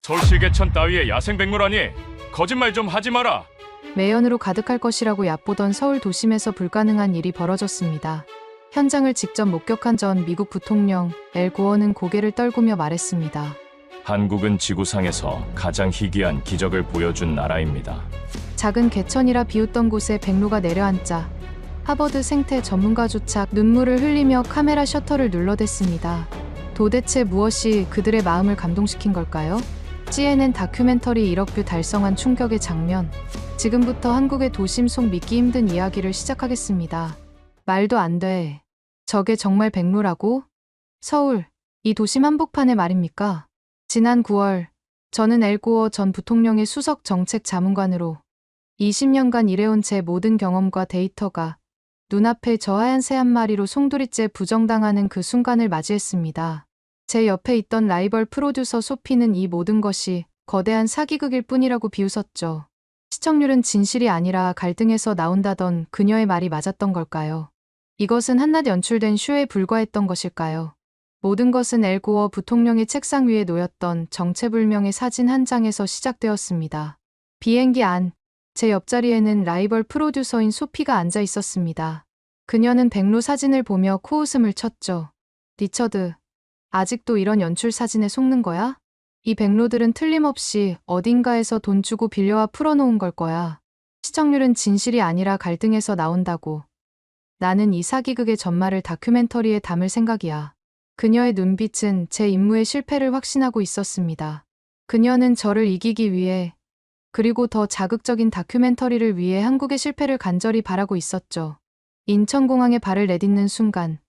서울시계천 따위의 야생백로라니 거짓말 좀 하지 마라. 매연으로 가득할 것이라고 얕보던 서울 도심에서 불가능한 일이 벌어졌습니다. 현장을 직접 목격한 전 미국 부통령 엘 고어는 고개를 떨구며 말했습니다. 한국은 지구상에서 가장 희귀한 기적을 보여준 나라입니다. 작은 개천이라 비웃던 곳에 백로가 내려앉자 하버드 생태 전문가조차 눈물을 흘리며 카메라 셔터를 눌러댔습니다. 도대체 무엇이 그들의 마음을 감동시킨 걸까요? CNN 다큐멘터리 1억 뷰 달성한 충격의 장면. 지금부터 한국의 도심 속 믿기 힘든 이야기를 시작하겠습니다. 말도 안 돼. 저게 정말 백로라고? 서울, 이 도심 한복판의 말입니까? 지난 9월, 저는 엘 고어 전 부통령의 수석 정책 자문관으로 20년간 일해온 제 모든 경험과 데이터가 눈앞에 저 하얀 새 한 마리로 송두리째 부정당하는 그 순간을 맞이했습니다. 제 옆에 있던 라이벌 프로듀서 소피는 이 모든 것이 거대한 사기극일 뿐이라고 비웃었죠. 시청률은 진실이 아니라 갈등에서 나온다던 그녀의 말이 맞았던 걸까요? 이것은 한낱 연출된 쇼에 불과했던 것일까요? 모든 것은 엘 고어 부통령의 책상 위에 놓였던 정체불명의 사진 한 장에서 시작되었습니다. 비행기 안, 제 옆자리에는 라이벌 프로듀서인 소피가 앉아 있었습니다. 그녀는 백로 사진을 보며 코웃음을 쳤죠. 리처드, 아직도 이런 연출 사진에 속는 거야? 이 백로들은 틀림없이 어딘가에서 돈 주고 빌려와 풀어놓은 걸 거야. 시청률은 진실이 아니라 갈등에서 나온다고. 나는 이 사기극의 전말을 다큐멘터리에 담을 생각이야. 그녀의 눈빛은 제 임무의 실패를 확신하고 있었습니다. 그녀는 저를 이기기 위해, 그리고 더 자극적인 다큐멘터리를 위해 한국의 실패를 간절히 바라고 있었죠. 인천공항에 발을 내딛는 순간,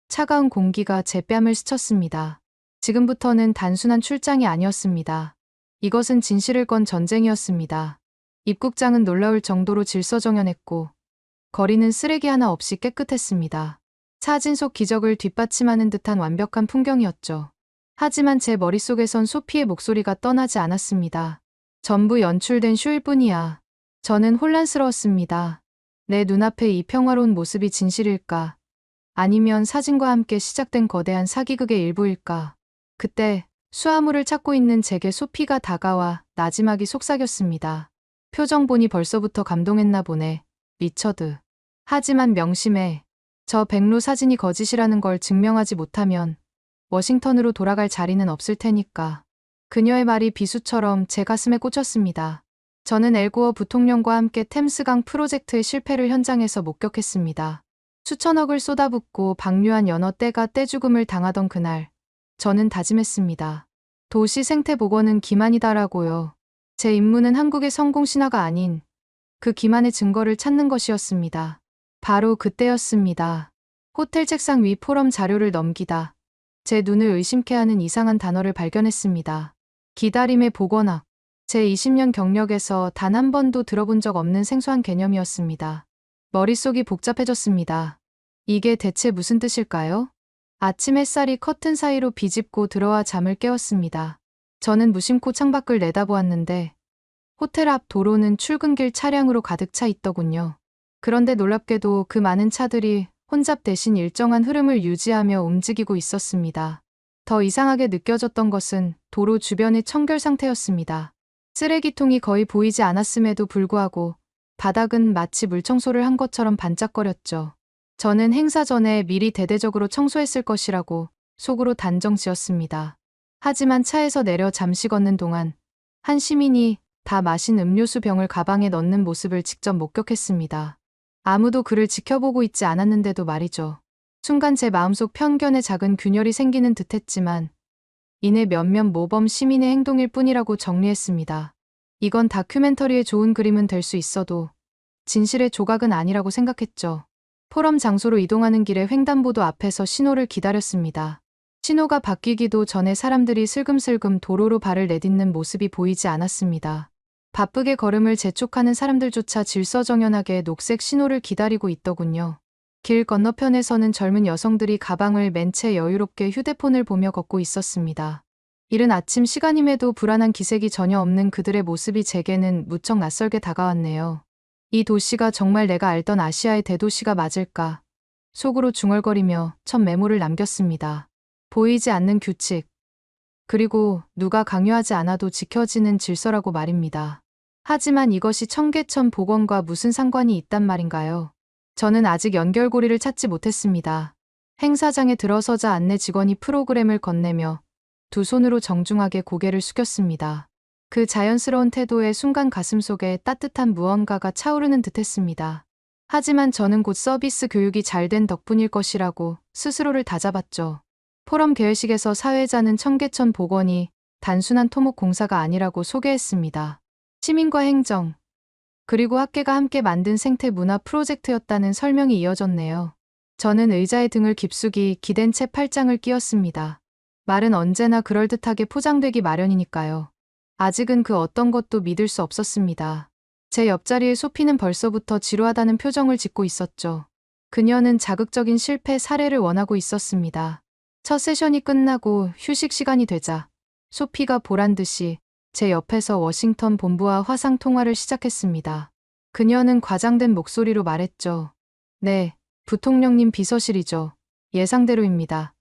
차가운 공기가 제 뺨을 스쳤습니다. 지금부터는 단순한 출장이 아니었습니다. 이것은 진실을 건 전쟁이었습니다. 입국장은 놀라울 정도로 질서정연했고, 거리는 쓰레기 하나 없이 깨끗했습니다. 사진 속 기적을 뒷받침하는 듯한 완벽한 풍경이었죠. 하지만 제 머릿속에선 소피의 목소리가 떠나지 않았습니다. 전부 연출된 쇼일 뿐이야. 저는 혼란스러웠습니다. 내 눈앞에 이 평화로운 모습이 진실일까? 아니면 사진과 함께 시작된 거대한 사기극의 일부일까? 그때 수화물을 찾고 있는 제게 소피가 다가와 나지막이 속삭였습니다. 표정 보니 벌써부터 감동했나 보네. 리처드. 하지만 명심해. 저 백로 사진이 거짓이라는 걸 증명하지 못하면 워싱턴으로 돌아갈 자리는 없을 테니까. 그녀의 말이 비수처럼 제 가슴에 꽂혔습니다. 저는 엘 고어 부통령과 함께 템스강 프로젝트의 실패를 현장에서 목격했습니다. 수천억을 쏟아붓고 방류한 연어 떼가 떼죽음을 당하던 그날, 저는 다짐했습니다. 도시 생태 복원은 기만이다라고요. 제 임무는 한국의 성공 신화가 아닌 그 기만의 증거를 찾는 것이었습니다. 바로 그때였습니다. 호텔 책상 위 포럼 자료를 넘기다 제 눈을 의심케 하는 이상한 단어를 발견했습니다. 기다림의 복원학. 제 20년 경력에서 단 한 번도 들어본 적 없는 생소한 개념이었습니다. 머릿속이 복잡해졌습니다. 이게 대체 무슨 뜻일까요? 아침 햇살이 커튼 사이로 비집고 들어와 잠을 깨웠습니다. 저는 무심코 창밖을 내다보았는데 호텔 앞 도로는 출근길 차량으로 가득 차 있더군요. 그런데 놀랍게도 그 많은 차들이 혼잡 대신 일정한 흐름을 유지하며 움직이고 있었습니다. 더 이상하게 느껴졌던 것은 도로 주변의 청결 상태였습니다. 쓰레기통이 거의 보이지 않았음에도 불구하고 바닥은 마치 물청소를 한 것처럼 반짝거렸죠. 저는 행사 전에 미리 대대적으로 청소했을 것이라고 속으로 단정 지었습니다. 하지만 차에서 내려 잠시 걷는 동안 한 시민이 다 마신 음료수 병을 가방에 넣는 모습을 직접 목격했습니다. 아무도 그를 지켜보고 있지 않았는데도 말이죠. 순간 제 마음속 편견의 작은 균열이 생기는 듯했지만 이내 몇몇 모범 시민의 행동일 뿐이라고 정리했습니다. 이건 다큐멘터리의 좋은 그림은 될 수 있어도 진실의 조각은 아니라고 생각했죠. 포럼 장소로 이동하는 길에 횡단보도 앞에서 신호를 기다렸습니다. 신호가 바뀌기도 전에 사람들이 슬금슬금 도로로 발을 내딛는 모습이 보이지 않았습니다. 바쁘게 걸음을 재촉하는 사람들조차 질서정연하게 녹색 신호를 기다리고 있더군요. 길 건너편에서는 젊은 여성들이 가방을 맨 채 여유롭게 휴대폰을 보며 걷고 있었습니다. 이른 아침 시간임에도 불안한 기색이 전혀 없는 그들의 모습이 제게는 무척 낯설게 다가왔네요. 이 도시가 정말 내가 알던 아시아의 대도시가 맞을까? 속으로 중얼거리며 첫 메모를 남겼습니다. 보이지 않는 규칙. 그리고 누가 강요하지 않아도 지켜지는 질서라고 말입니다. 하지만 이것이 청계천 복원과 무슨 상관이 있단 말인가요? 저는 아직 연결고리를 찾지 못했습니다. 행사장에 들어서자 안내 직원이 프로그램을 건네며 두 손으로 정중하게 고개를 숙였습니다. 그 자연스러운 태도에 순간 가슴속에 따뜻한 무언가가 차오르는 듯했습니다. 하지만 저는 곧 서비스 교육이 잘 된 덕분일 것이라고 스스로를 다잡았죠. 포럼 개회식에서 사회자는 청계천 복원이 단순한 토목 공사가 아니라고 소개했습니다. 시민과 행정, 그리고 학계가 함께 만든 생태 문화 프로젝트였다는 설명이 이어졌네요. 저는 의자에 등을 깊숙이 기댄 채 팔짱을 끼웠습니다. 말은 언제나 그럴듯하게 포장되기 마련이니까요. 아직은 그 어떤 것도 믿을 수 없었습니다. 제 옆자리의 소피는 벌써부터 지루하다는 표정을 짓고 있었죠. 그녀는 자극적인 실패 사례를 원하고 있었습니다. 첫 세션이 끝나고 휴식 시간이 되자 소피가 보란듯이 제 옆에서 워싱턴 본부와 화상 통화를 시작했습니다. 그녀는 과장된 목소리로 말했죠. 네, 부통령님 비서실이죠. 예상대로입니다.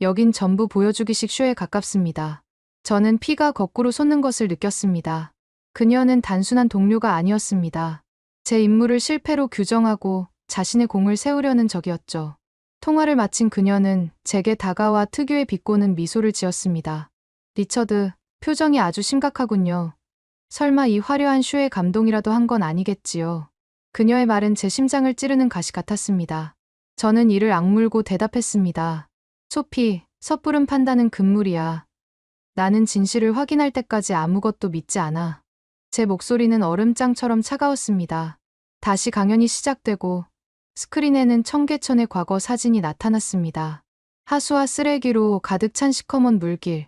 여긴 전부 보여주기식 쇼에 가깝습니다. 저는 피가 거꾸로 솟는 것을 느꼈습니다. 그녀는 단순한 동료가 아니었습니다. 제 임무를 실패로 규정하고 자신의 공을 세우려는 적이었죠. 통화를 마친 그녀는 제게 다가와 특유의 비꼬는 미소를 지었습니다. 리처드, 표정이 아주 심각하군요. 설마 이 화려한 쇼에 감동이라도 한 건 아니겠지요. 그녀의 말은 제 심장을 찌르는 가시 같았습니다. 저는 이를 악물고 대답했습니다. 소피, 섣부른 판단은 금물이야. 나는 진실을 확인할 때까지 아무것도 믿지 않아. 제 목소리는 얼음장처럼 차가웠습니다. 다시 강연이 시작되고 스크린에는 청계천의 과거 사진이 나타났습니다. 하수와 쓰레기로 가득 찬 시커먼 물길.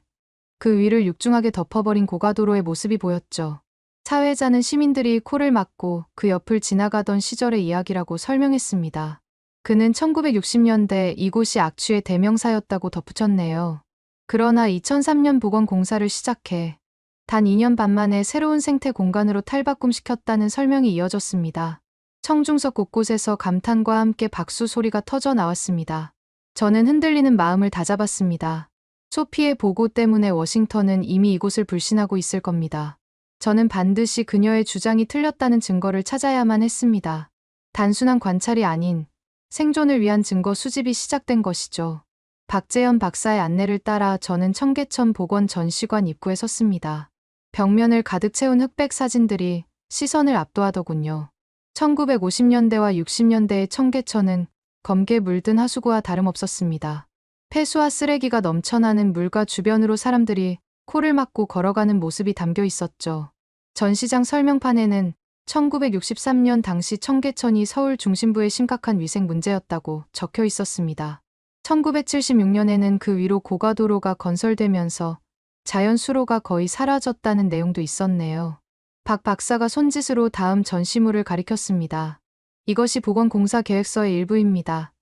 그 위를 육중하게 덮어버린 고가도로의 모습이 보였죠. 사회자는 시민들이 코를 막고 그 옆을 지나가던 시절의 이야기라고 설명했습니다. 그는 1960년대 이곳이 악취의 대명사였다고 덧붙였네요. 그러나 2003년 복원 공사를 시작해 단 2년 반 만에 새로운 생태 공간으로 탈바꿈시켰다는 설명이 이어졌습니다. 청중석 곳곳에서 감탄과 함께 박수 소리가 터져 나왔습니다. 저는 흔들리는 마음을 다잡았습니다. 소피의 보고 때문에 워싱턴은 이미 이곳을 불신하고 있을 겁니다. 저는 반드시 그녀의 주장이 틀렸다는 증거를 찾아야만 했습니다. 단순한 관찰이 아닌 생존을 위한 증거 수집이 시작된 것이죠. 박재현 박사의 안내를 따라 저는 청계천 복원 전시관 입구에 섰습니다. 벽면을 가득 채운 흑백 사진들이 시선을 압도하더군요. 1950년대와 60년대의 청계천은 검게 물든 하수구와 다름없었습니다. 폐수와 쓰레기가 넘쳐나는 물가 주변으로 사람들이 코를 막고 걸어가는 모습이 담겨 있었죠. 전시장 설명판에는 1963년 당시 청계천이 서울 중심부의 심각한 위생 문제였다고 적혀 있었습니다. 1976년에는 그 위로 고가도로가 건설되면서 자연 수로가 거의 사라졌다는 내용도 있었네요. 박 박사가 손짓으로 다음 전시물을 가리켰습니다. 이것이 복원공사 계획서의 일부입니다.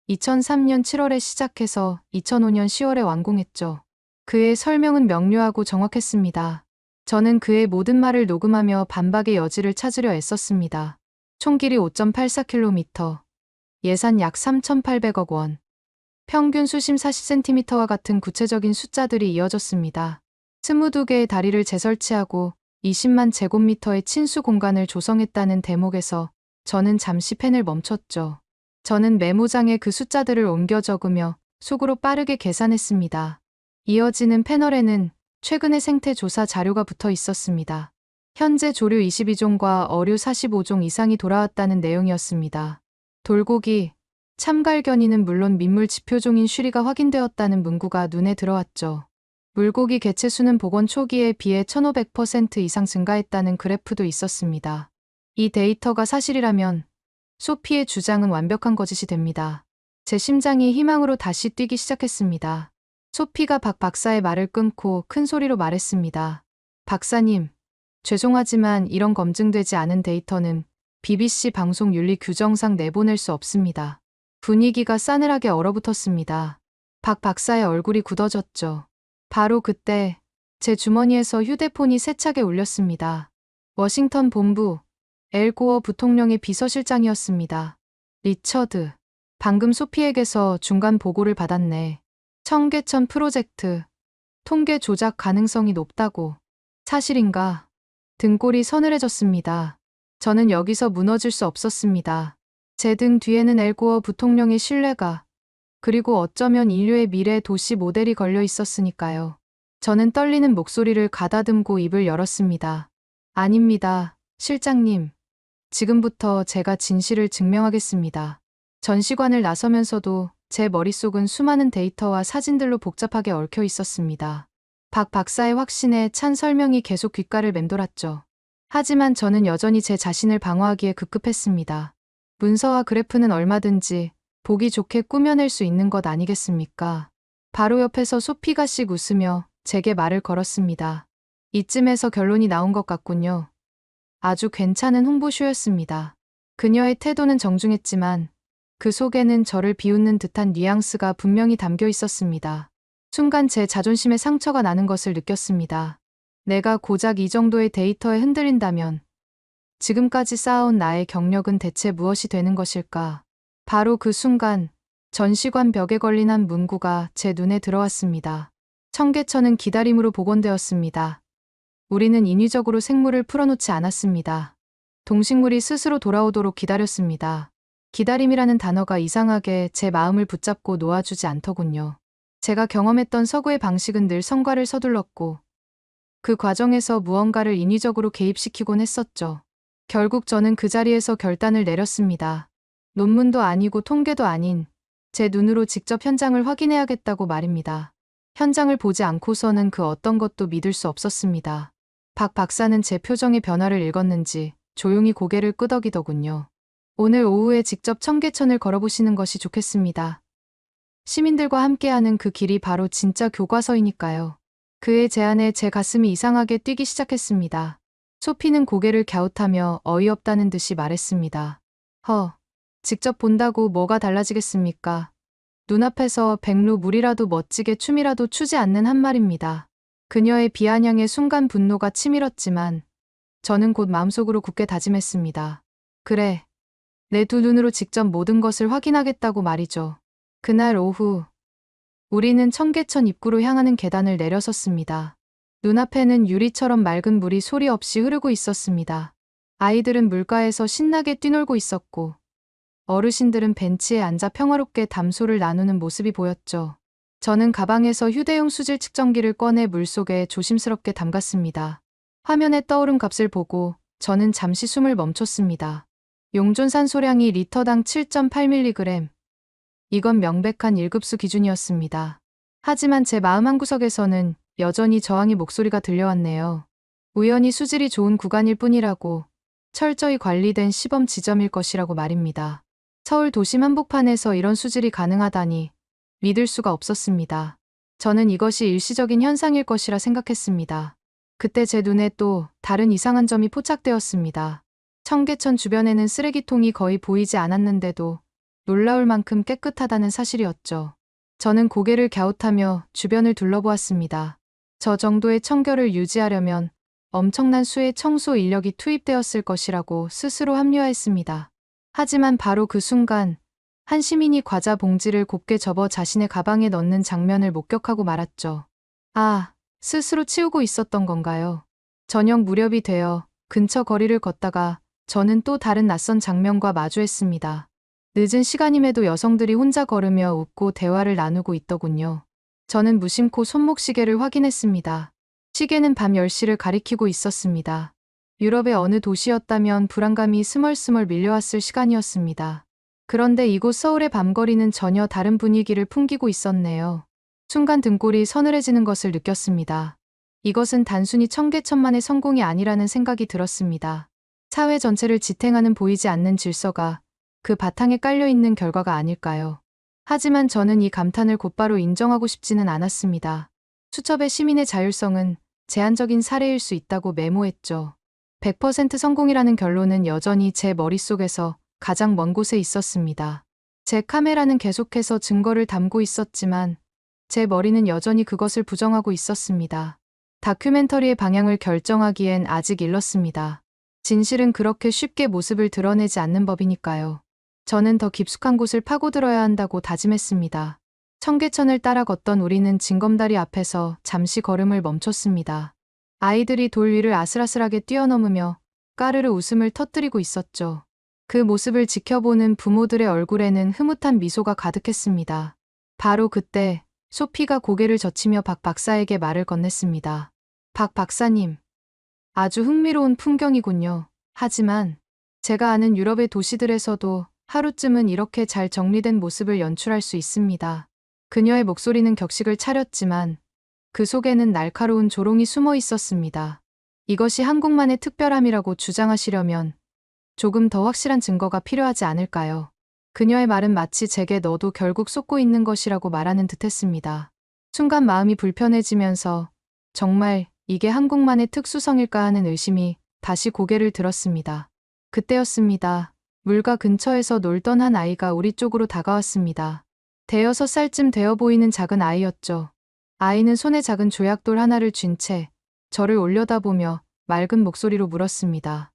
2003년 7월에 시작해서 2005년 10월에 완공했죠. 그의 설명은 명료하고 정확했습니다. 저는 그의 모든 말을 녹음하며 반박의 여지를 찾으려 애썼습니다. 총 길이 5.84km, 예산 약 3,800억 원, 평균 수심 40cm와 같은 구체적인 숫자들이 이어졌습니다. 22개의 다리를 재설치하고 20만 제곱미터의 친수 공간을 조성했다는 대목에서 저는 잠시 펜을 멈췄죠. 저는 메모장에 그 숫자들을 옮겨 적으며 속으로 빠르게 계산했습니다. 이어지는 패널에는 최근의 생태 조사 자료가 붙어 있었습니다. 현재 조류 22종과 어류 45종 이상이 돌아왔다는 내용이었습니다. 돌고기, 참갈견이는 물론 민물 지표종인 쉬리가 확인되었다는 문구가 눈에 들어왔죠. 물고기 개체 수는 복원 초기에 비해 1500% 이상 증가했다는 그래프도 있었습니다. 이 데이터가 사실이라면 소피의 주장은 완벽한 거짓이 됩니다. 제 심장이 희망으로 다시 뛰기 시작했습니다. 소피가 박 박사의 말을 끊고 큰 소리로 말했습니다. 박사님, 죄송하지만 이런 검증되지 않은 데이터는 BBC 방송 윤리 규정상 내보낼 수 없습니다. 분위기가 싸늘하게 얼어붙었습니다. 박 박사의 얼굴이 굳어졌죠. 바로 그때 제 주머니에서 휴대폰이 세차게 울렸습니다. 워싱턴 본부, 엘 고어 부통령의 비서실장이었습니다. 리처드, 방금 소피에게서 중간 보고를 받았네. 청계천 프로젝트, 통계 조작 가능성이 높다고. 사실인가? 등골이 서늘해졌습니다. 저는 여기서 무너질 수 없었습니다. 제 등 뒤에는 엘고어 부통령의 신뢰가, 그리고 어쩌면 인류의 미래 도시 모델이 걸려 있었으니까요. 저는 떨리는 목소리를 가다듬고 입을 열었습니다. 아닙니다, 실장님. 지금부터 제가 진실을 증명하겠습니다. 전시관을 나서면서도 제 머릿속은 수많은 데이터와 사진들로 복잡하게 얽혀 있었습니다. 박 박사의 확신에 찬 설명이 계속 귓가를 맴돌았죠. 하지만 저는 여전히 제 자신을 방어하기에 급급했습니다. 문서와 그래프는 얼마든지 보기 좋게 꾸며낼 수 있는 것 아니겠습니까? 바로 옆에서 소피가 씩 웃으며 제게 말을 걸었습니다. 이쯤에서 결론이 나온 것 같군요. 아주 괜찮은 홍보쇼였습니다. 그녀의 태도는 정중했지만 그 속에는 저를 비웃는 듯한 뉘앙스가 분명히 담겨 있었습니다. 순간 제 자존심에 상처가 나는 것을 느꼈습니다. 내가 고작 이 정도의 데이터에 흔들린다면 지금까지 쌓아온 나의 경력은 대체 무엇이 되는 것일까? 바로 그 순간 전시관 벽에 걸린 한 문구가 제 눈에 들어왔습니다. 청계천은 기다림으로 복원되었습니다. 우리는 인위적으로 생물을 풀어놓지 않았습니다. 동식물이 스스로 돌아오도록 기다렸습니다. 기다림이라는 단어가 이상하게 제 마음을 붙잡고 놓아주지 않더군요. 제가 경험했던 서구의 방식은 늘 성과를 서둘렀고 그 과정에서 무언가를 인위적으로 개입시키곤 했었죠. 결국 저는 그 자리에서 결단을 내렸습니다. 논문도 아니고 통계도 아닌 제 눈으로 직접 현장을 확인해야겠다고 말입니다. 현장을 보지 않고서는 그 어떤 것도 믿을 수 없었습니다. 박 박사는 제 표정의 변화를 읽었는지 조용히 고개를 끄덕이더군요. 오늘 오후에 직접 청계천을 걸어보시는 것이 좋겠습니다. 시민들과 함께하는 그 길이 바로 진짜 교과서이니까요. 그의 제안에 제 가슴이 이상하게 뛰기 시작했습니다. 소피는 고개를 갸웃하며 어이없다는 듯이 말했습니다. 직접 본다고 뭐가 달라지겠습니까? 눈앞에서 백루 물이라도 멋지게 춤이라도 추지 않는 한 말입니다. 그녀의 비아냥에 순간 분노가 치밀었지만 저는 곧 마음속으로 굳게 다짐했습니다. 그래, 내 두 눈으로 직접 모든 것을 확인하겠다고 말이죠. 그날 오후 우리는 청계천 입구로 향하는 계단을 내려섰습니다. 눈앞에는 유리처럼 맑은 물이 소리 없이 흐르고 있었습니다. 아이들은 물가에서 신나게 뛰놀고 있었고 어르신들은 벤치에 앉아 평화롭게 담소를 나누는 모습이 보였죠. 저는 가방에서 휴대용 수질 측정기를 꺼내 물속에 조심스럽게 담갔습니다. 화면에 떠오른 값을 보고 저는 잠시 숨을 멈췄습니다. 용존산소량이 리터당 7.8mg. 이건 명백한 1급수 기준이었습니다. 하지만 제 마음 한구석에서는 여전히 저항의 목소리가 들려왔네요. 우연히 수질이 좋은 구간일 뿐이라고, 철저히 관리된 시범 지점일 것이라고 말입니다. 서울 도심 한복판에서 이런 수질이 가능하다니 믿을 수가 없었습니다. 저는 이것이 일시적인 현상일 것이라 생각했습니다. 그때 제 눈에 또 다른 이상한 점이 포착되었습니다. 청계천 주변에는 쓰레기통이 거의 보이지 않았는데도 놀라울 만큼 깨끗하다는 사실이었죠. 저는 고개를 갸웃하며 주변을 둘러보았습니다. 저 정도의 청결을 유지하려면 엄청난 수의 청소 인력이 투입되었을 것이라고 스스로 합리화했습니다. 하지만 바로 그 순간 한 시민이 과자 봉지를 곱게 접어 자신의 가방에 넣는 장면을 목격하고 말았죠. 스스로 치우고 있었던 건가요? 저녁 무렵이 되어 근처 거리를 걷다가 저는 또 다른 낯선 장면과 마주했습니다. 늦은 시간임에도 여성들이 혼자 걸으며 웃고 대화를 나누고 있더군요. 저는 무심코 손목시계를 확인했습니다. 시계는 밤 10시를 가리키고 있었습니다. 유럽의 어느 도시였다면 불안감이 스멀스멀 밀려왔을 시간이었습니다. 그런데 이곳 서울의 밤거리는 전혀 다른 분위기를 풍기고 있었네요. 순간 등골이 서늘해지는 것을 느꼈습니다. 이것은 단순히 청계천만의 성공이 아니라는 생각이 들었습니다. 사회 전체를 지탱하는 보이지 않는 질서가 그 바탕에 깔려있는 결과가 아닐까요? 하지만 저는 이 감탄을 곧바로 인정하고 싶지는 않았습니다. 수첩의 시민의 자율성은 제한적인 사례일 수 있다고 메모했죠. 100% 성공이라는 결론은 여전히 제 머릿속에서 가장 먼 곳에 있었습니다. 제 카메라는 계속해서 증거를 담고 있었지만 제 머리는 여전히 그것을 부정하고 있었습니다. 다큐멘터리의 방향을 결정하기엔 아직 일렀습니다. 진실은 그렇게 쉽게 모습을 드러내지 않는 법이니까요. 저는 더 깊숙한 곳을 파고들어야 한다고 다짐했습니다. 청계천을 따라 걷던 우리는 징검다리 앞에서 잠시 걸음을 멈췄습니다. 아이들이 돌 위를 아슬아슬하게 뛰어넘으며 까르르 웃음을 터뜨리고 있었죠. 그 모습을 지켜보는 부모들의 얼굴에는 흐뭇한 미소가 가득했습니다. 바로 그때 소피가 고개를 젖히며 박 박사에게 말을 건넸습니다. 박 박사님, 아주 흥미로운 풍경이군요. 하지만 제가 아는 유럽의 도시들에서도 하루쯤은 이렇게 잘 정리된 모습을 연출할 수 있습니다. 그녀의 목소리는 격식을 차렸지만 그 속에는 날카로운 조롱이 숨어 있었습니다. 이것이 한국만의 특별함이라고 주장하시려면 조금 더 확실한 증거가 필요하지 않을까요? 그녀의 말은 마치 제게 너도 결국 쏟고 있는 것이라고 말하는 듯했습니다. 순간 마음이 불편해지면서 정말 이게 한국만의 특수성일까 하는 의심이 다시 고개를 들었습니다. 그때였습니다. 물가 근처에서 놀던 한 아이가 우리 쪽으로 다가왔습니다. 대여섯 살쯤 되어 보이는 작은 아이였죠. 아이는 손에 작은 조약돌 하나를 쥔 채 저를 올려다보며 맑은 목소리로 물었습니다.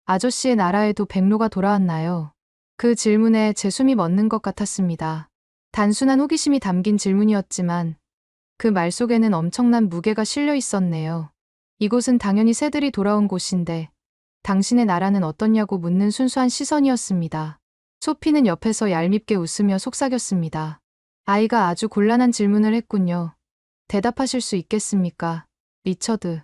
아저씨의 나라에도 백로가 돌아왔나요? 그 질문에 제 숨이 멎는 것 같았습니다. 단순한 호기심이 담긴 질문이었지만 그 말 속에는 엄청난 무게가 실려 있었네요. 이곳은 당연히 새들이 돌아온 곳인데 당신의 나라는 어떻냐고 묻는 순수한 시선이었습니다. 소피는 옆에서 얄밉게 웃으며 속삭였습니다. 아이가 아주 곤란한 질문을 했군요. 대답하실 수 있겠습니까? 리처드.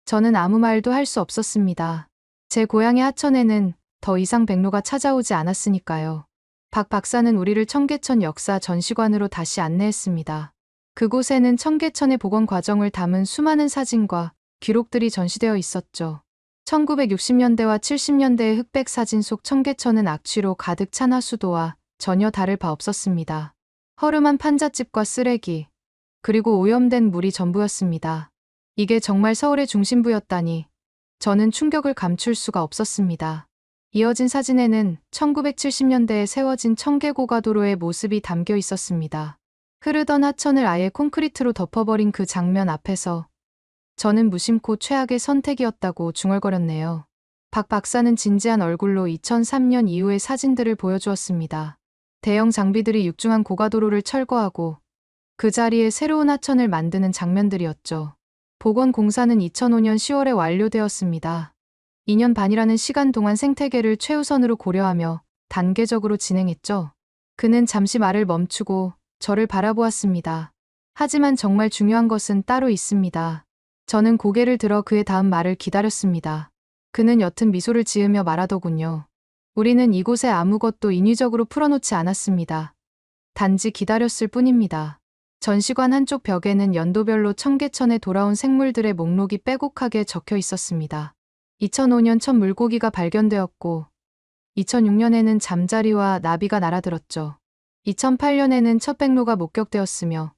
저는 아무 말도 할 수 없었습니다. 제 고향의 하천에는 더 이상 백로가 찾아오지 않았으니까요. 박 박사는 우리를 청계천 역사 전시관으로 다시 안내했습니다. 그곳에는 청계천의 복원 과정을 담은 수많은 사진과 기록들이 전시되어 있었죠. 1960년대와 70년대의 흑백 사진 속 청계천은 악취로 가득 찬 하수도와 전혀 다를 바 없었습니다. 허름한 판잣집과 쓰레기, 그리고 오염된 물이 전부였습니다. 이게 정말 서울의 중심부였다니 저는 충격을 감출 수가 없었습니다. 이어진 사진에는 1970년대에 세워진 청계고가도로의 모습이 담겨 있었습니다. 흐르던 하천을 아예 콘크리트로 덮어버린 그 장면 앞에서 저는 무심코 최악의 선택이었다고 중얼거렸네요. 박 박사는 진지한 얼굴로 2003년 이후의 사진들을 보여주었습니다. 대형 장비들이 육중한 고가도로를 철거하고 그 자리에 새로운 하천을 만드는 장면들이었죠. 복원 공사는 2005년 10월에 완료되었습니다. 2년 반이라는 시간 동안 생태계를 최우선으로 고려하며 단계적으로 진행했죠. 그는 잠시 말을 멈추고 저를 바라보았습니다. 하지만 정말 중요한 것은 따로 있습니다. 저는 고개를 들어 그의 다음 말을 기다렸습니다. 그는 옅은 미소를 지으며 말하더군요. 우리는 이곳에 아무것도 인위적으로 풀어놓지 않았습니다. 단지 기다렸을 뿐입니다. 전시관 한쪽 벽에는 연도별로 청계천에 돌아온 생물들의 목록이 빼곡하게 적혀 있었습니다. 2005년 첫 물고기가 발견되었고 2006년에는 잠자리와 나비가 날아들었죠. 2008년에는 첫 백로가 목격되었으며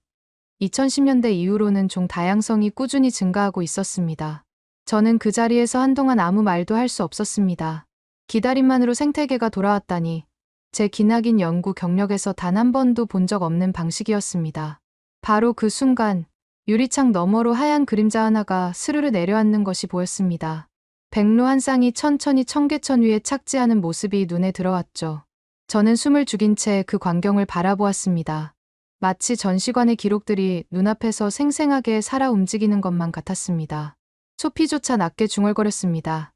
2010년대 이후로는 종 다양성이 꾸준히 증가하고 있었습니다. 저는 그 자리에서 한동안 아무 말도 할 수 없었습니다. 기다림만으로 생태계가 돌아왔다니 제 기나긴 연구 경력에서 단 한 번도 본 적 없는 방식이었습니다. 바로 그 순간 유리창 너머로 하얀 그림자 하나가 스르르 내려앉는 것이 보였습니다. 백로 한 쌍이 천천히 청계천 위에 착지하는 모습이 눈에 들어왔죠. 저는 숨을 죽인 채 그 광경을 바라보았습니다. 마치 전시관의 기록들이 눈앞에서 생생하게 살아 움직이는 것만 같았습니다. 소피조차 낮게 중얼거렸습니다.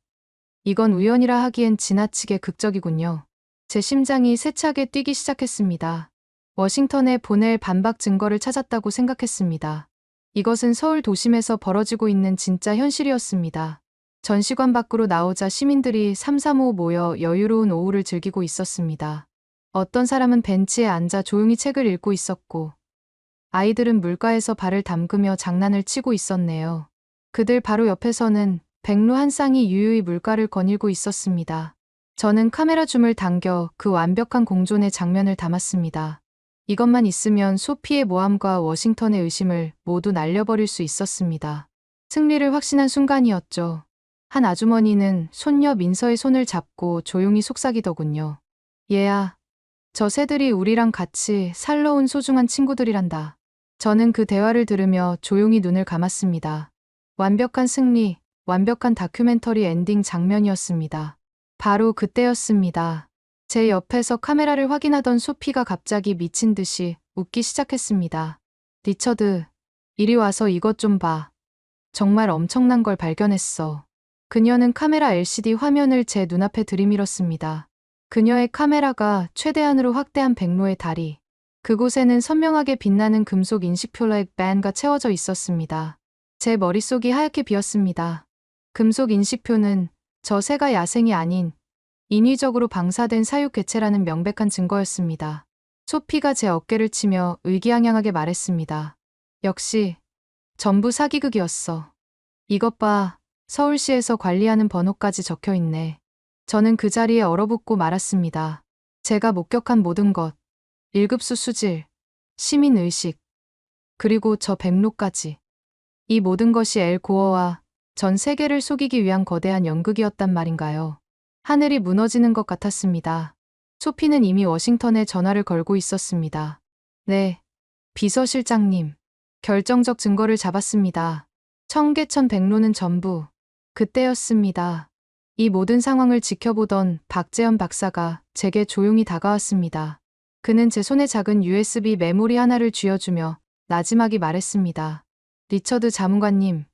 이건 우연이라 하기엔 지나치게 극적이군요. 제 심장이 세차게 뛰기 시작했습니다. 워싱턴에 보낼 반박 증거를 찾았다고 생각했습니다. 이것은 서울 도심에서 벌어지고 있는 진짜 현실이었습니다. 전시관 밖으로 나오자 시민들이 삼삼오오 모여 여유로운 오후를 즐기고 있었습니다. 어떤 사람은 벤치에 앉아 조용히 책을 읽고 있었고 아이들은 물가에서 발을 담그며 장난을 치고 있었네요. 그들 바로 옆에서는 백로 한 쌍이 유유히 물가를 거닐고 있었습니다. 저는 카메라 줌을 당겨 그 완벽한 공존의 장면을 담았습니다. 이것만 있으면 소피의 모함과 워싱턴의 의심을 모두 날려버릴 수 있었습니다. 승리를 확신한 순간이었죠. 한 아주머니는 손녀 민서의 손을 잡고 조용히 속삭이더군요. 얘야, 저 새들이 우리랑 같이 살러 온 소중한 친구들이란다. 저는 그 대화를 들으며 조용히 눈을 감았습니다. 완벽한 승리, 완벽한 다큐멘터리 엔딩 장면이었습니다. 바로 그때였습니다. 제 옆에서 카메라를 확인하던 소피가 갑자기 미친 듯이 웃기 시작했습니다. 리처드, 이리 와서 이것 좀 봐. 정말 엄청난 걸 발견했어. 그녀는 카메라 LCD 화면을 제 눈앞에 들이밀었습니다. 그녀의 카메라가 최대한으로 확대한 백로의 다리. 그곳에는 선명하게 빛나는 금속 인식표 렉 밴드가 채워져 있었습니다. 제 머릿속이 하얗게 비었습니다. 금속 인식표는 저 새가 야생이 아닌 인위적으로 방사된 사육 개체라는 명백한 증거였습니다. 소피가 제 어깨를 치며 의기양양하게 말했습니다. 역시 전부 사기극이었어. 이것 봐. 서울시에서 관리하는 번호까지 적혀 있네. 저는 그 자리에 얼어붙고 말았습니다. 제가 목격한 모든 것, 1급수 수질, 시민의식, 그리고 저 백로까지. 이 모든 것이 엘 고어와 전 세계를 속이기 위한 거대한 연극이었단 말인가요? 하늘이 무너지는 것 같았습니다. 소피는 이미 워싱턴에 전화를 걸고 있었습니다. 네, 비서실장님. 결정적 증거를 잡았습니다. 청계천 백로는 전부 그때였습니다. 이 모든 상황을 지켜보던 박재현 박사가 제게 조용히 다가왔습니다. 그는 제 손에 작은 USB 메모리 하나를 쥐어주며 나지막이 말했습니다. 리처드 자문관님,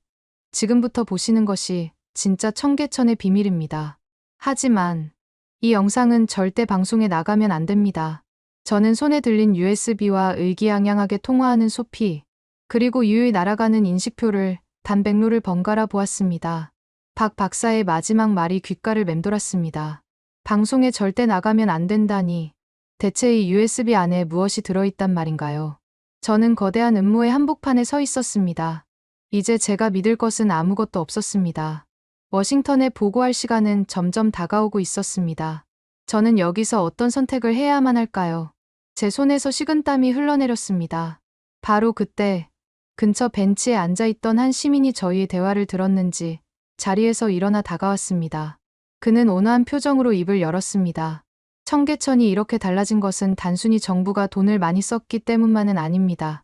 지금부터 보시는 것이 진짜 청계천의 비밀입니다. 하지만 이 영상은 절대 방송에 나가면 안 됩니다. 저는 손에 들린 USB와 의기양양하게 통화하는 소피, 그리고 유유히 날아가는 인식표를 단백로를 번갈아 보았습니다. 박 박사의 마지막 말이 귓가를 맴돌았습니다. 방송에 절대 나가면 안 된다니. 대체 이 USB 안에 무엇이 들어있단 말인가요? 저는 거대한 음모의 한복판에 서 있었습니다. 이제 제가 믿을 것은 아무것도 없었습니다. 워싱턴에 보고할 시간은 점점 다가오고 있었습니다. 저는 여기서 어떤 선택을 해야만 할까요? 제 손에서 식은땀이 흘러내렸습니다. 바로 그때 근처 벤치에 앉아있던 한 시민이 저희의 대화를 들었는지 자리에서 일어나 다가왔습니다. 그는 온화한 표정으로 입을 열었습니다. 청계천이 이렇게 달라진 것은 단순히 정부가 돈을 많이 썼기 때문만은 아닙니다.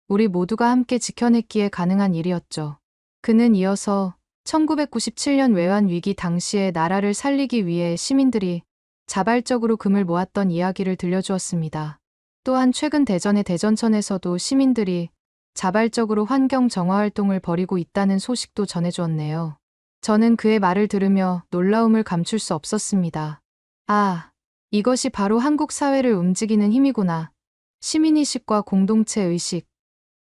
우리 모두가 함께 지켜냈기에 가능한 일이었죠. 그는 이어서 1997년 외환 위기 당시에 나라를 살리기 위해 시민들이 자발적으로 금을 모았던 이야기를 들려주었습니다. 또한 최근 대전의 대전천에서도 시민들이 자발적으로 환경 정화 활동을 벌이고 있다는 소식도 전해주었네요. 저는 그의 말을 들으며 놀라움을 감출 수 없었습니다. 아, 이것이 바로 한국 사회를 움직이는 힘이구나. 시민의식과 공동체 의식,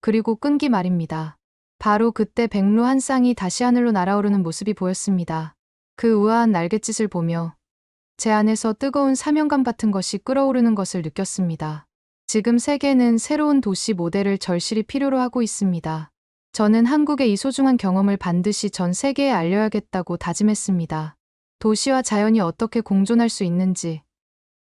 그리고 끈기 말입니다. 바로 그때 백로 한 쌍이 다시 하늘로 날아오르는 모습이 보였습니다. 그 우아한 날갯짓을 보며 제 안에서 뜨거운 사명감 같은 것이 끓어오르는 것을 느꼈습니다. 지금 세계는 새로운 도시 모델을 절실히 필요로 하고 있습니다. 저는 한국의 이 소중한 경험을 반드시 전 세계에 알려야겠다고 다짐했습니다. 도시와 자연이 어떻게 공존할 수 있는지,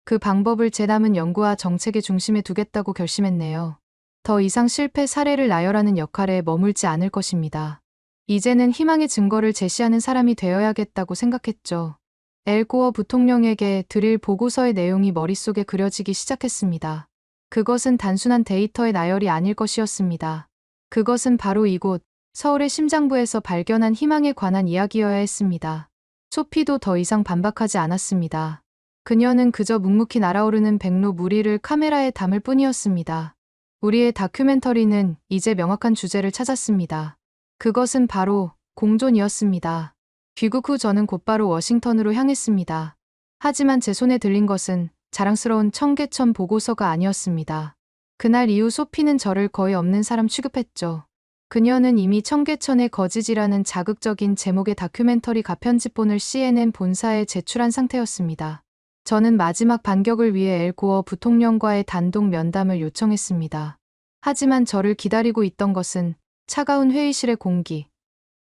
그 방법을 제 남은 연구와 정책의 중심에 두겠다고 결심했네요. 더 이상 실패 사례를 나열하는 역할에 머물지 않을 것입니다. 이제는 희망의 증거를 제시하는 사람이 되어야겠다고 생각했죠. 엘 고어 부통령에게 드릴 보고서의 내용이 머릿속에 그려지기 시작했습니다. 그것은 단순한 데이터의 나열이 아닐 것이었습니다. 그것은 바로 이곳, 서울의 심장부에서 발견한 희망에 관한 이야기여야 했습니다. 소피도 더 이상 반박하지 않았습니다. 그녀는 그저 묵묵히 날아오르는 백로 무리를 카메라에 담을 뿐이었습니다. 우리의 다큐멘터리는 이제 명확한 주제를 찾았습니다. 그것은 바로 공존이었습니다. 귀국 후 저는 곧바로 워싱턴으로 향했습니다. 하지만 제 손에 들린 것은 자랑스러운 청계천 보고서가 아니었습니다. 그날 이후 소피는 저를 거의 없는 사람 취급했죠. 그녀는 이미 청계천의 거짓이라는 자극적인 제목의 다큐멘터리 가편집본을 CNN 본사에 제출한 상태였습니다. 저는 마지막 반격을 위해 엘 고어 부통령과의 단독 면담을 요청했습니다. 하지만 저를 기다리고 있던 것은 차가운 회의실의 공기,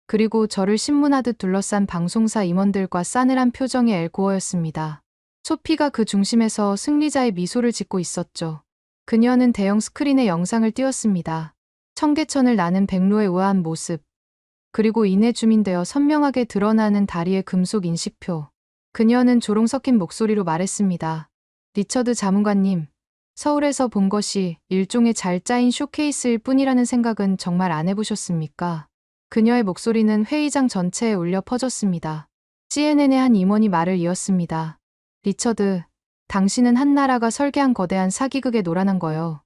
그리고 저를 신문하듯 둘러싼 방송사 임원들과 싸늘한 표정의 엘 고어였습니다. 소피가 그 중심에서 승리자의 미소를 짓고 있었죠. 그녀는 대형 스크린에 영상을 띄웠습니다. 청계천을 나는 백로의 우아한 모습, 그리고 이내 주민되어 선명하게 드러나는 다리의 금속 인식표. 그녀는 조롱 섞인 목소리로 말했습니다. 리처드 자문관님, 서울에서 본 것이 일종의 잘 짜인 쇼케이스일 뿐이라는 생각은 정말 안 해보셨습니까? 그녀의 목소리는 회의장 전체에 울려 퍼졌습니다. CNN의 한 임원이 말을 이었습니다. 리처드, 당신은 한 나라가 설계한 거대한 사기극에 노란한 거요.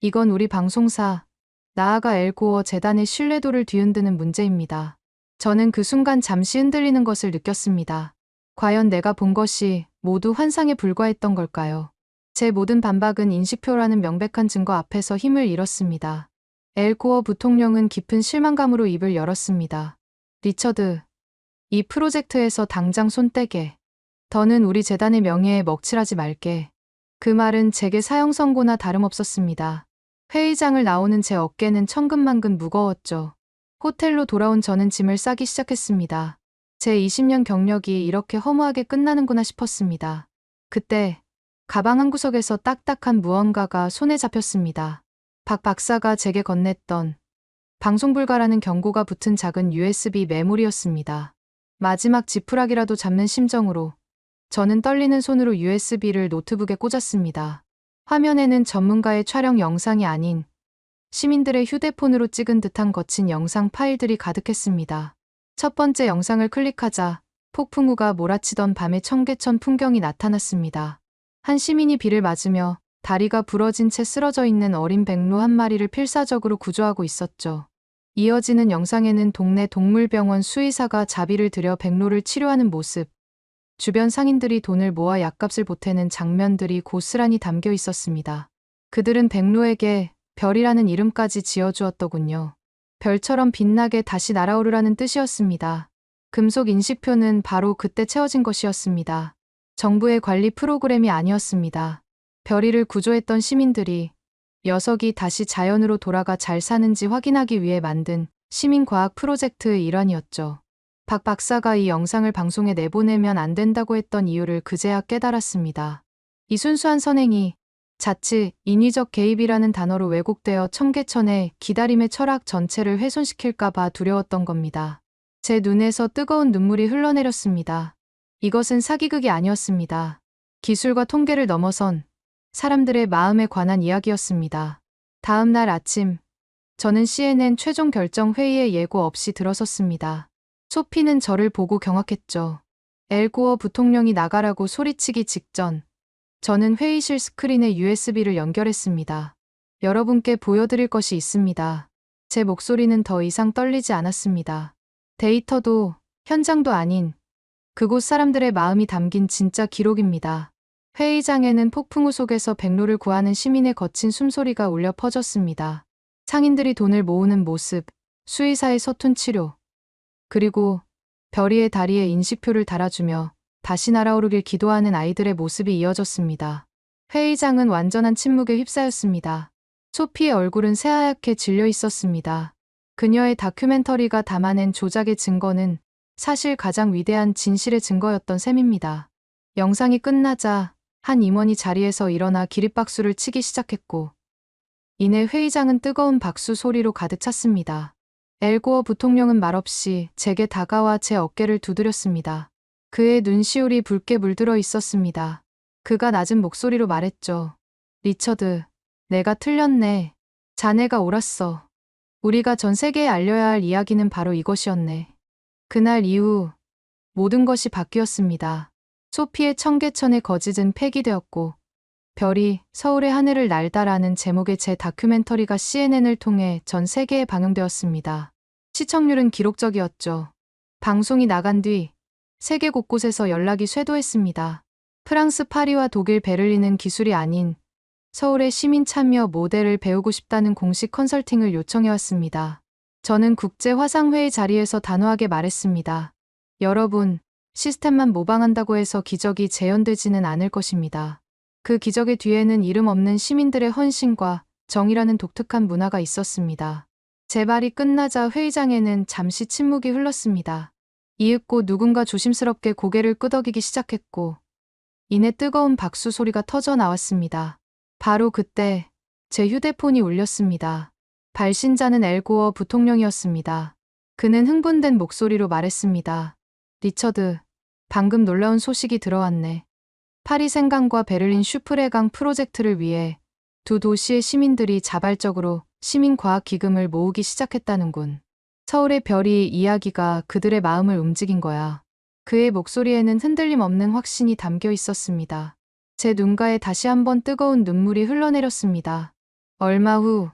이건 우리 방송사, 나아가 엘고어 재단의 신뢰도를 뒤흔드는 문제입니다. 저는 그 순간 잠시 흔들리는 것을 느꼈습니다. 과연 내가 본 것이 모두 환상에 불과했던 걸까요? 제 모든 반박은 인식표라는 명백한 증거 앞에서 힘을 잃었습니다. 엘고어 부통령은 깊은 실망감으로 입을 열었습니다. 리처드, 이 프로젝트에서 당장 손 떼게. 더는 우리 재단의 명예에 먹칠하지 말게. 그 말은 제게 사형 선고나 다름없었습니다. 회의장을 나오는 제 어깨는 천근만근 무거웠죠. 호텔로 돌아온 저는 짐을 싸기 시작했습니다. 제 20년 경력이 이렇게 허무하게 끝나는구나 싶었습니다. 그때 가방 한 구석에서 딱딱한 무언가가 손에 잡혔습니다. 박 박사가 제게 건넸던 방송 불가라는 경고가 붙은 작은 USB 메모리였습니다. 마지막 지푸라기라도 잡는 심정으로 저는 떨리는 손으로 USB를 노트북에 꽂았습니다. 화면에는 전문가의 촬영 영상이 아닌 시민들의 휴대폰으로 찍은 듯한 거친 영상 파일들이 가득했습니다. 첫 번째 영상을 클릭하자 폭풍우가 몰아치던 밤의 청계천 풍경이 나타났습니다. 한 시민이 비를 맞으며 다리가 부러진 채 쓰러져 있는 어린 백로 한 마리를 필사적으로 구조하고 있었죠. 이어지는 영상에는 동네 동물병원 수의사가 자비를 들여 백로를 치료하는 모습, 주변 상인들이 돈을 모아 약값을 보태는 장면들이 고스란히 담겨 있었습니다. 그들은 백로에게 별이라는 이름까지 지어주었더군요. 별처럼 빛나게 다시 날아오르라는 뜻이었습니다. 금속 인식표는 바로 그때 채워진 것이었습니다. 정부의 관리 프로그램이 아니었습니다. 별이를 구조했던 시민들이 녀석이 다시 자연으로 돌아가 잘 사는지 확인하기 위해 만든 시민과학 프로젝트의 일환이었죠. 박 박사가 이 영상을 방송에 내보내면 안 된다고 했던 이유를 그제야 깨달았습니다. 이 순수한 선행이 자칫 인위적 개입이라는 단어로 왜곡되어 청계천의 기다림의 철학 전체를 훼손시킬까봐 두려웠던 겁니다. 제 눈에서 뜨거운 눈물이 흘러내렸습니다. 이것은 사기극이 아니었습니다. 기술과 통계를 넘어선 사람들의 마음에 관한 이야기였습니다. 다음 날 아침, 저는 CNN 최종 결정 회의에 예고 없이 들어섰습니다. 소피는 저를 보고 경악했죠. 엘고어 부통령이 나가라고 소리치기 직전, 저는 회의실 스크린에 USB를 연결했습니다. 여러분께 보여드릴 것이 있습니다. 제 목소리는 더 이상 떨리지 않았습니다. 데이터도 현장도 아닌 그곳 사람들의 마음이 담긴 진짜 기록입니다. 회의장에는 폭풍우 속에서 백로를 구하는 시민의 거친 숨소리가 울려 퍼졌습니다. 상인들이 돈을 모으는 모습, 수의사의 서툰 치료, 그리고 별이의 다리에 인식표를 달아주며 다시 날아오르길 기도하는 아이들의 모습이 이어졌습니다. 회의장은 완전한 침묵에 휩싸였습니다. 소피의 얼굴은 새하얗게 질려 있었습니다. 그녀의 다큐멘터리가 담아낸 조작의 증거는 사실 가장 위대한 진실의 증거였던 셈입니다. 영상이 끝나자 한 임원이 자리에서 일어나 기립박수를 치기 시작했고, 이내 회의장은 뜨거운 박수 소리로 가득 찼습니다. 엘고어 부통령은 말없이 제게 다가와 제 어깨를 두드렸습니다. 그의 눈시울이 붉게 물들어 있었습니다. 그가 낮은 목소리로 말했죠. 리처드, 내가 틀렸네. 자네가 옳았어. 우리가 전 세계에 알려야 할 이야기는 바로 이것이었네. 그날 이후 모든 것이 바뀌었습니다. 소피의 청계천의 거짓은 폐기되었고, 별이 서울의 하늘을 날다라는 제목의 제 다큐멘터리가 CNN을 통해 전 세계에 방영되었습니다. 시청률은 기록적이었죠. 방송이 나간 뒤 세계 곳곳에서 연락이 쇄도했습니다. 프랑스 파리와 독일 베를린은 기술이 아닌 서울의 시민 참여 모델을 배우고 싶다는 공식 컨설팅을 요청해왔습니다. 저는 국제 화상회의 자리에서 단호하게 말했습니다. 여러분, 시스템만 모방한다고 해서 기적이 재현되지는 않을 것입니다. 그 기적의 뒤에는 이름 없는 시민들의 헌신과 정의라는 독특한 문화가 있었습니다. 제 말이 끝나자 회의장에는 잠시 침묵이 흘렀습니다. 이윽고 누군가 조심스럽게 고개를 끄덕이기 시작했고, 이내 뜨거운 박수 소리가 터져 나왔습니다. 바로 그때 제 휴대폰이 울렸습니다. 발신자는 엘고어 부통령이었습니다. 그는 흥분된 목소리로 말했습니다. 리처드, 방금 놀라운 소식이 들어왔네. 파리 생강과 베를린 슈프레강 프로젝트를 위해 두 도시의 시민들이 자발적으로 시민과학기금을 모으기 시작했다는군. 서울의 별이 이야기가 그들의 마음을 움직인 거야. 그의 목소리에는 흔들림 없는 확신이 담겨 있었습니다. 제 눈가에 다시 한번 뜨거운 눈물이 흘러내렸습니다. 얼마 후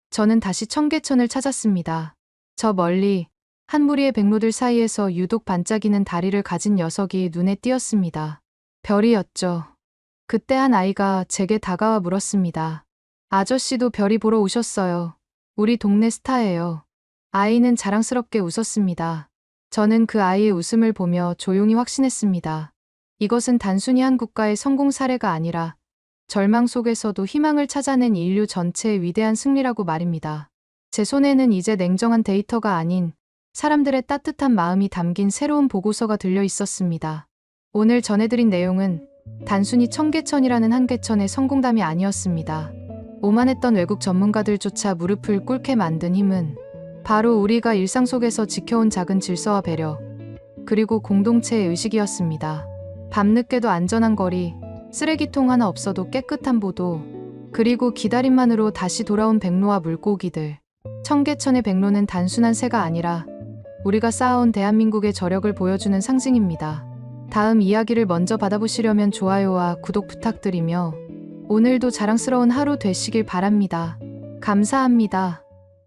저는 다시 청계천을 찾았습니다. 저 멀리 한 무리의 백로들 사이에서 유독 반짝이는 다리를 가진 녀석이 눈에 띄었습니다. 별이었죠. 그때 한 아이가 제게 다가와 물었습니다. 아저씨도 별이 보러 오셨어요. 우리 동네 스타예요. 아이는 자랑스럽게 웃었습니다. 저는 그 아이의 웃음을 보며 조용히 확신했습니다. 이것은 단순히 한 국가의 성공 사례가 아니라 절망 속에서도 희망을 찾아낸 인류 전체의 위대한 승리라고 말입니다. 제 손에는 이제 냉정한 데이터가 아닌 사람들의 따뜻한 마음이 담긴 새로운 보고서가 들려 있었습니다. 오늘 전해드린 내용은 단순히 청계천이라는 한계천의 성공담이 아니었습니다. 오만했던 외국 전문가들조차 무릎을 꿇게 만든 힘은 바로 우리가 일상 속에서 지켜온 작은 질서와 배려, 그리고 공동체의 의식이었습니다. 밤늦게도 안전한 거리, 쓰레기통 하나 없어도 깨끗한 보도, 그리고 기다림만으로 다시 돌아온 백로와 물고기들. 청계천의 백로는 단순한 새가 아니라 우리가 쌓아온 대한민국의 저력을 보여주는 상징입니다. 다음 이야기를 먼저 받아보시려면 좋아요와 구독 부탁드리며 오늘도 자랑스러운 하루 되시길 바랍니다. 감사합니다.